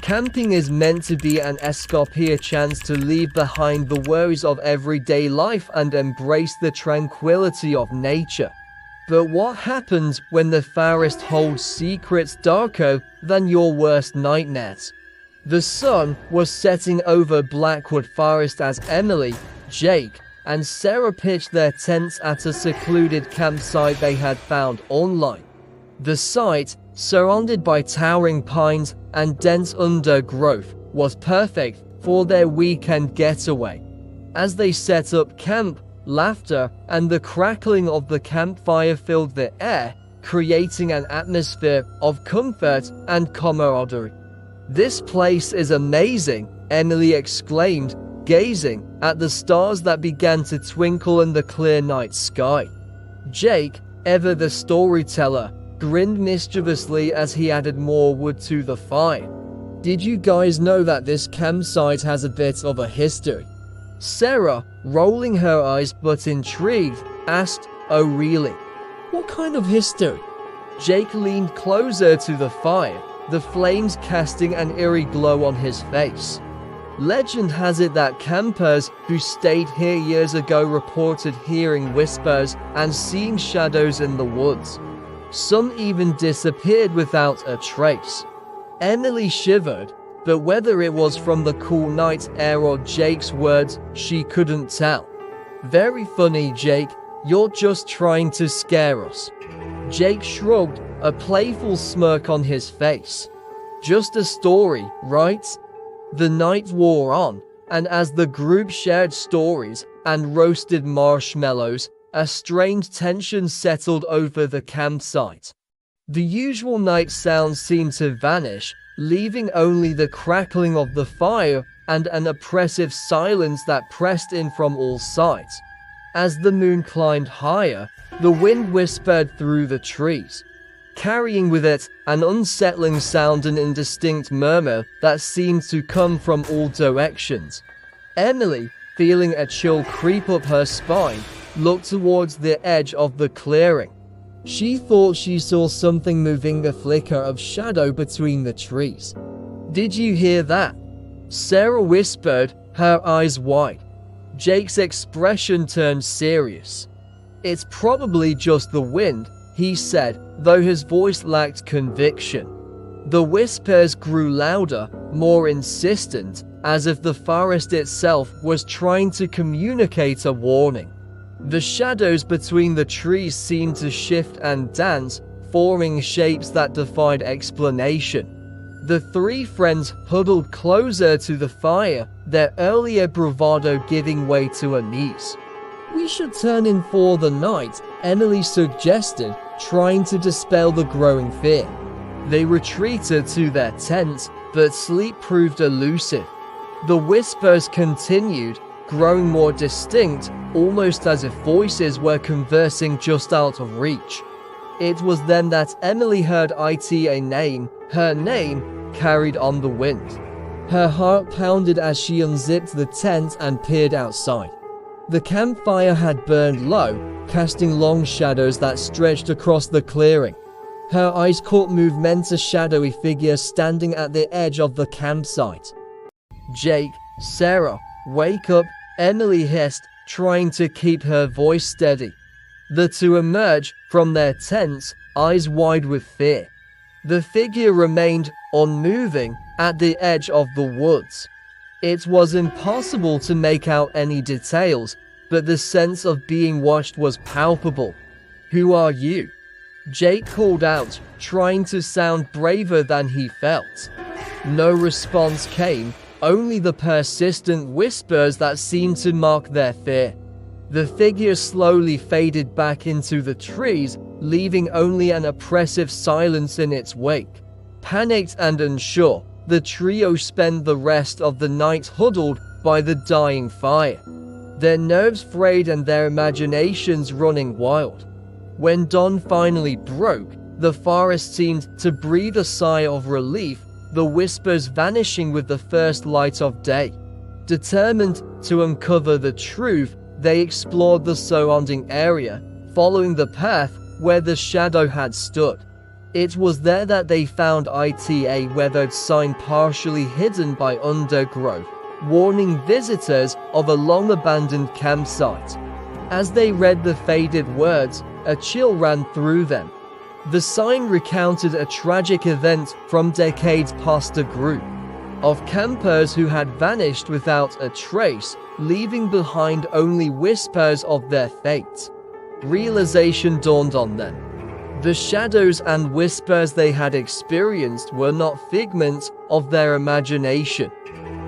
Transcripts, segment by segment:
Camping is meant to be an escape, a chance to leave behind the worries of everyday life and embrace the tranquility of nature. But what happens when the forest holds secrets darker than your worst nightmares? The sun was setting over Blackwood Forest as Emily, Jake, and Sarah pitched their tents at a secluded campsite they had found online. The site, surrounded by towering pines and dense undergrowth, was perfect for their weekend getaway. As they set up camp, laughter and the crackling of the campfire filled the air, creating an atmosphere of comfort and camaraderie. "This place is amazing," Emily exclaimed, gazing at the stars that began to twinkle in the clear night sky. Jake, ever the storyteller, grinned mischievously as he added more wood to the fire. "Did you guys know that this campsite has a bit of a history?" Sarah, rolling her eyes but intrigued, asked, "Oh really? What kind of history?" Jake leaned closer to the fire, the flames casting an eerie glow on his face. Legend has it that campers who stayed here years ago reported hearing whispers and seeing shadows in the woods. Some even disappeared without a trace. Emily shivered, but whether it was from the cool night air or Jake's words, she couldn't tell. "Very funny, Jake. You're just trying to scare us." Jake shrugged, a playful smirk on his face. "Just a story, right?" The night wore on, and as the group shared stories and roasted marshmallows, a strange tension settled over the campsite. The usual night sounds seemed to vanish, leaving only the crackling of the fire and an oppressive silence that pressed in from all sides. As the moon climbed higher, the wind whispered through the trees, carrying with it an unsettling sound, an indistinct murmur that seemed to come from all directions. Emily, feeling a chill creep up her spine, looked towards the edge of the clearing. She thought she saw something moving, a flicker of shadow between the trees. "Did you hear that?" Sarah whispered, her eyes wide. Jake's expression turned serious. "It's probably just the wind," he said, though his voice lacked conviction. The whispers grew louder, more insistent, as if the forest itself was trying to communicate a warning. The shadows between the trees seemed to shift and dance, forming shapes that defied explanation. The three friends huddled closer to the fire, their earlier bravado giving way to unease. "We should turn in for the night," Emily suggested, trying to dispel the growing fear. They retreated to their tents, but sleep proved elusive. The whispers continued, growing more distinct, almost as if voices were conversing just out of reach. It was then that Emily heard a name, her name, carried on the wind. Her heart pounded as she unzipped the tent and peered outside. The campfire had burned low, casting long shadows that stretched across the clearing. Her eyes caught movement, a shadowy figure standing at the edge of the campsite. "Jake, Sarah, wake up," Emily hissed, trying to keep her voice steady. The two emerged from their tents, eyes wide with fear. The figure remained unmoving at the edge of the woods. It was impossible to make out any details, but the sense of being watched was palpable. "Who are you?" Jake called out, trying to sound braver than he felt. No response came, only the persistent whispers that seemed to mark their fear. The figure slowly faded back into the trees, leaving only an oppressive silence in its wake. Panicked and unsure, the trio spent the rest of the night huddled by the dying fire, their nerves frayed and their imaginations running wild. When dawn finally broke, the forest seemed to breathe a sigh of relief, the whispers vanishing with the first light of day. Determined to uncover the truth, they explored the surrounding area, following the path where the shadow had stood. It was there that they found a weathered sign partially hidden by undergrowth, warning visitors of a long-abandoned campsite. As they read the faded words, a chill ran through them. The sign recounted a tragic event from decades past, a group of campers who had vanished without a trace, leaving behind only whispers of their fate. Realization dawned on them. The shadows and whispers they had experienced were not figments of their imagination.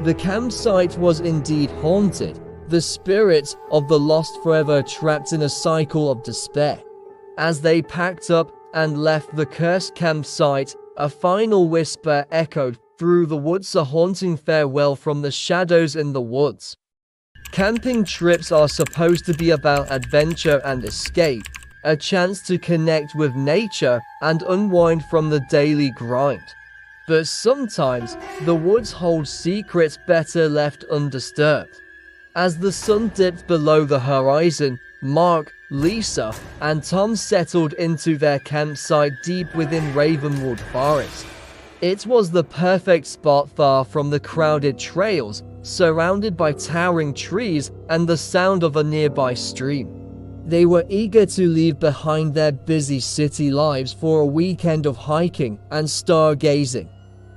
The campsite was indeed haunted, the spirits of the lost forever trapped in a cycle of despair. As they packed up and left the cursed campsite, a final whisper echoed through the woods, a haunting farewell from the shadows in the woods. Camping trips are supposed to be about adventure and escape, a chance to connect with nature and unwind from the daily grind. But sometimes, the woods hold secrets better left undisturbed. As the sun dipped below the horizon, Mark, Lisa, and Tom settled into their campsite deep within Ravenwood Forest. It was the perfect spot, far from the crowded trails, surrounded by towering trees and the sound of a nearby stream. They were eager to leave behind their busy city lives for a weekend of hiking and stargazing.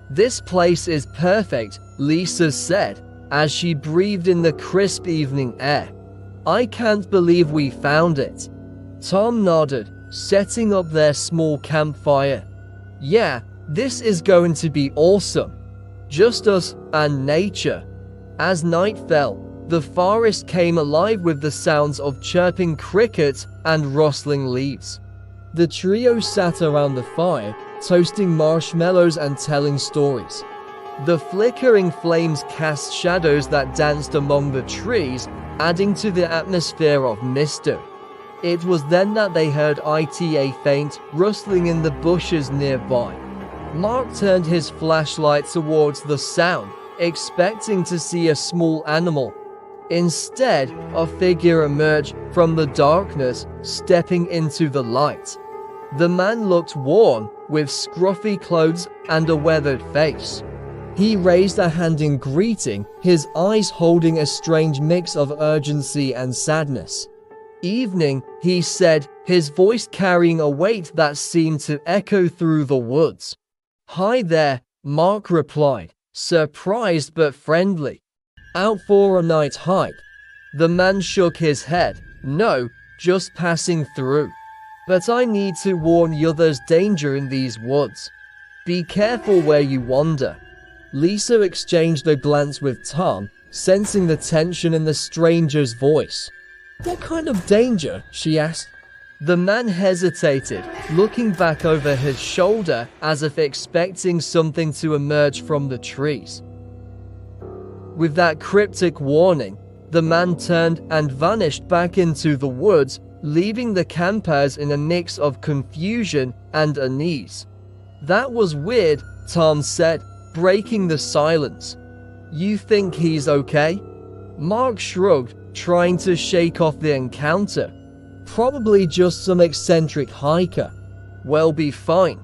"This place is perfect," Lisa said, as she breathed in the crisp evening air. "I can't believe we found it." Tom nodded, setting up their small campfire. "Yeah, this is going to be awesome. Just us and nature." As night fell, the forest came alive with the sounds of chirping crickets and rustling leaves. The trio sat around the fire, toasting marshmallows and telling stories. The flickering flames cast shadows that danced among the trees, adding to the atmosphere of mystery. It was then that they heard a faint rustling in the bushes nearby. Mark turned his flashlight towards the sound, expecting to see a small animal. Instead, a figure emerged from the darkness, stepping into the light. The man looked worn, with scruffy clothes and a weathered face. He raised a hand in greeting, his eyes holding a strange mix of urgency and sadness. "Evening," he said, his voice carrying a weight that seemed to echo through the woods. "Hi there," Mark replied, surprised but friendly. "Out for a night hike?" The man shook his head. "No, just passing through. But I need to warn you, there's danger in these woods. Be careful where you wander." Lisa exchanged a glance with Tom, sensing the tension in the stranger's voice. "What kind of danger?" she asked. The man hesitated, looking back over his shoulder as if expecting something to emerge from the trees. With that cryptic warning, the man turned and vanished back into the woods, leaving the campers in a mix of confusion and unease. "That was weird," Tom said, breaking the silence. "You think he's okay?" Mark shrugged, trying to shake off the encounter. "Probably just some eccentric hiker." "Well, be fine."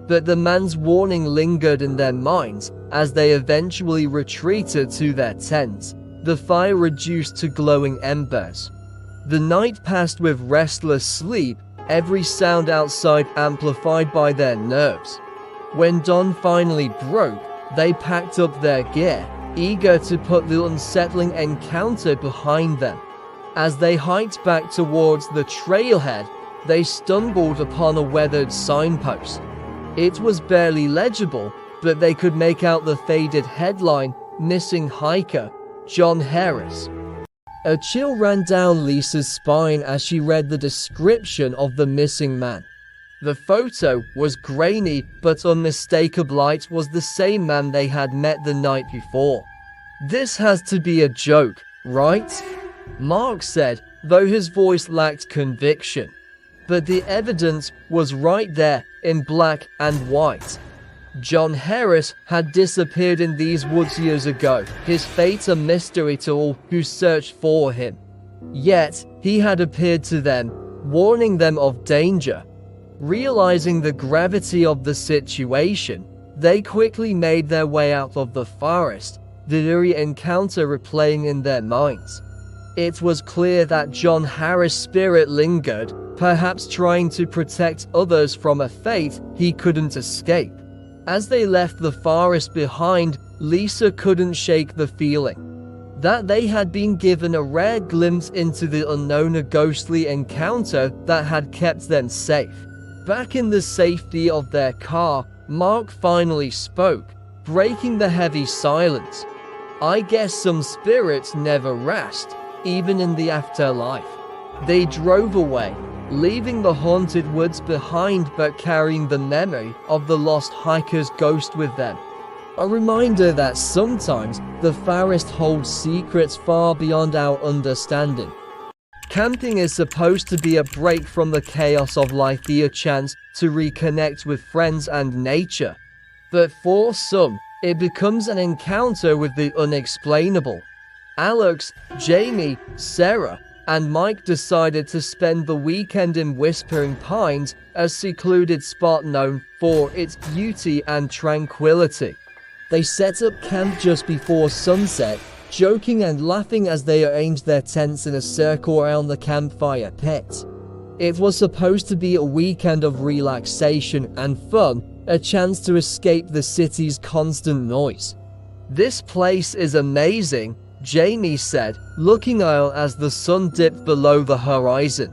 But the man's warning lingered in their minds as they eventually retreated to their tents, the fire reduced to glowing embers. The night passed with restless sleep, every sound outside amplified by their nerves. When dawn finally broke, they packed up their gear, eager to put the unsettling encounter behind them. As they hiked back towards the trailhead, they stumbled upon a weathered signpost. It was barely legible, but they could make out the faded headline, "Missing Hiker, John Harris." A chill ran down Lisa's spine as she read the description of the missing man. The photo was grainy, but unmistakable. It was the same man they had met the night before. "This has to be a joke, right?" Mark said, though his voice lacked conviction. But the evidence was right there, in black and white. John Harris had disappeared in these woods years ago, his fate a mystery to all who searched for him. Yet, he had appeared to them, warning them of danger. Realizing the gravity of the situation, they quickly made their way out of the forest, the eerie encounter replaying in their minds. It was clear that John Harris' spirit lingered, perhaps trying to protect others from a fate he couldn't escape. As they left the forest behind, Lisa couldn't shake the feeling that they had been given a rare glimpse into the unknown, a ghostly encounter that had kept them safe. Back in the safety of their car, Mark finally spoke, breaking the heavy silence. "I guess some spirits never rest, even in the afterlife." They drove away, leaving the haunted woods behind but carrying the memory of the lost hiker's ghost with them. A reminder that sometimes the forest holds secrets far beyond our understanding. Camping is supposed to be a break from the chaos of life, a chance to reconnect with friends and nature. But for some, it becomes an encounter with the unexplainable. Alex, Jamie, Sarah, and Mike decided to spend the weekend in Whispering Pines, a secluded spot known for its beauty and tranquility. They set up camp just before sunset, joking and laughing as they arranged their tents in a circle around the campfire pit. It was supposed to be a weekend of relaxation and fun, a chance to escape the city's constant noise. "This place is amazing," Jamie said, looking out as the sun dipped below the horizon.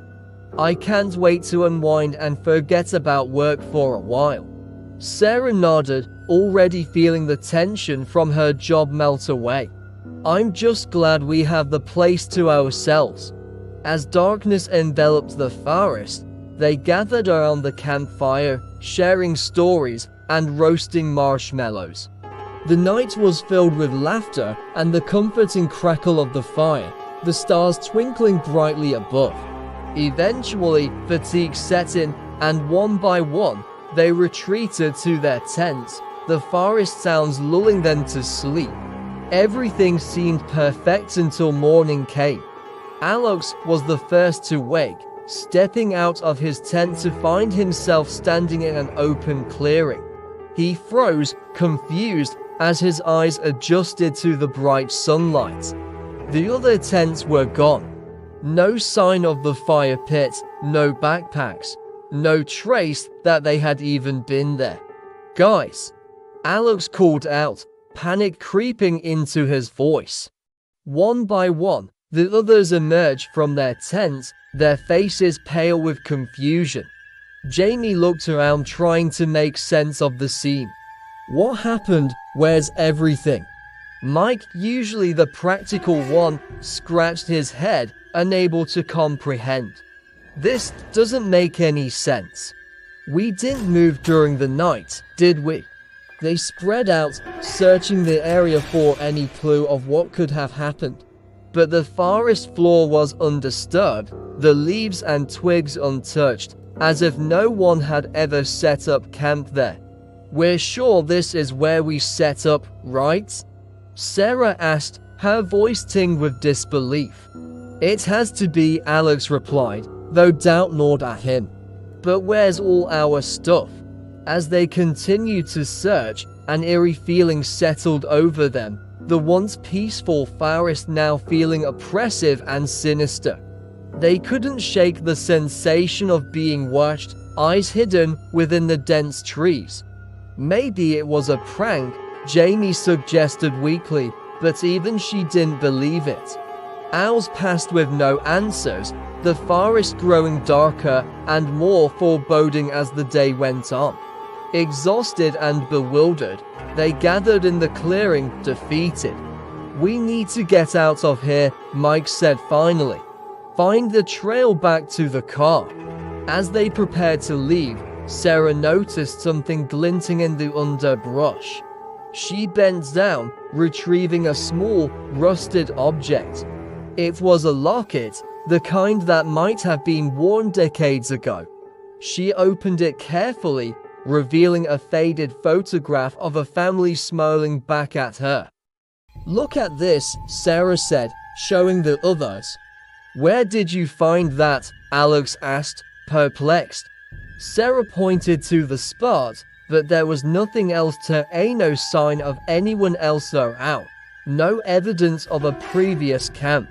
"I can't wait to unwind and forget about work for a while." Sarah nodded, already feeling the tension from her job melt away. "I'm just glad we have the place to ourselves." As darkness enveloped the forest, they gathered around the campfire, sharing stories and roasting marshmallows. The night was filled with laughter and the comforting crackle of the fire, the stars twinkling brightly above. Eventually, fatigue set in, and one by one, they retreated to their tents, the forest sounds lulling them to sleep. Everything seemed perfect until morning came. Alex was the first to wake, stepping out of his tent to find himself standing in an open clearing. He froze, confused, as his eyes adjusted to the bright sunlight. The other tents were gone. No sign of the fire pit, no backpacks, no trace that they had even been there. "Guys," Alex called out, panic creeping into his voice. One by one, the others emerged from their tents, their faces pale with confusion. Jamie looked around, trying to make sense of the scene. "What happened? Where's everything?" Mike, usually the practical one, scratched his head, unable to comprehend. "This doesn't make any sense. We didn't move during the night, did we?" They spread out, searching the area for any clue of what could have happened. But the forest floor was undisturbed, the leaves and twigs untouched, as if no one had ever set up camp there. "We're sure this is where we set up, right?" Sarah asked, her voice tinged with disbelief. "It has to be," Alex replied, though doubt gnawed at him. "But where's all our stuff?" As they continued to search, an eerie feeling settled over them, the once peaceful forest now feeling oppressive and sinister. They couldn't shake the sensation of being watched, eyes hidden within the dense trees. Maybe it was a prank, Jamie suggested weakly, but even she didn't believe it. Hours passed with no answers, the forest growing darker and more foreboding as the day went on. Exhausted and bewildered, they gathered in the clearing, defeated. "We need to get out of here," Mike said finally. "Find the trail back to the car." As they prepared to leave, Sarah noticed something glinting in the underbrush. She bent down, retrieving a small, rusted object. It was a locket, the kind that might have been worn decades ago. She opened it carefully, revealing a faded photograph of a family smiling back at her. "Look at this," Sarah said, showing the others. "Where did you find that?" Alex asked, perplexed. Sarah pointed to the spot, but there was nothing else no sign of anyone else around. No evidence of a previous camp.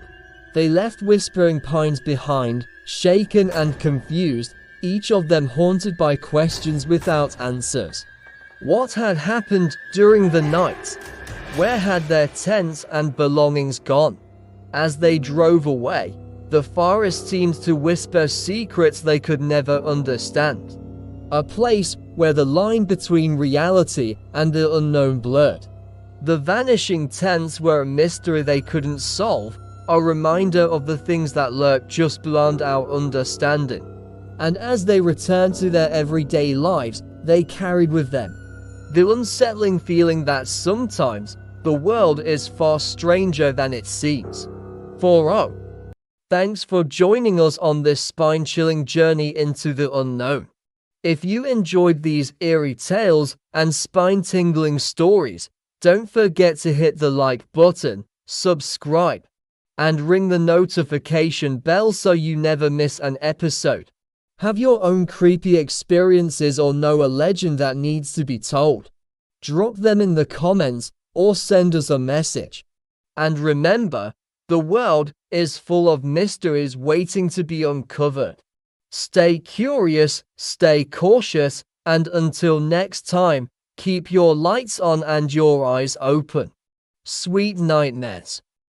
They left Whispering Pines behind, shaken and confused, each of them haunted by questions without answers. What had happened during the night? Where had their tents and belongings gone? As they drove away, the forest seemed to whisper secrets they could never understand. A place where the line between reality and the unknown blurred. The vanishing tents were a mystery they couldn't solve, a reminder of the things that lurk just beyond our understanding. And as they returned to their everyday lives, they carried with them the unsettling feeling that sometimes the world is far stranger than it seems. Thanks for joining us on this spine-chilling journey into the unknown. If you enjoyed these eerie tales and spine-tingling stories, don't forget to hit the like button, subscribe, and ring the notification bell so you never miss an episode. Have your own creepy experiences or know a legend that needs to be told? Drop them in the comments or send us a message. And remember, the world is full of mysteries waiting to be uncovered. Stay curious, stay cautious, and until next time, keep your lights on and your eyes open. Sweet nightmares.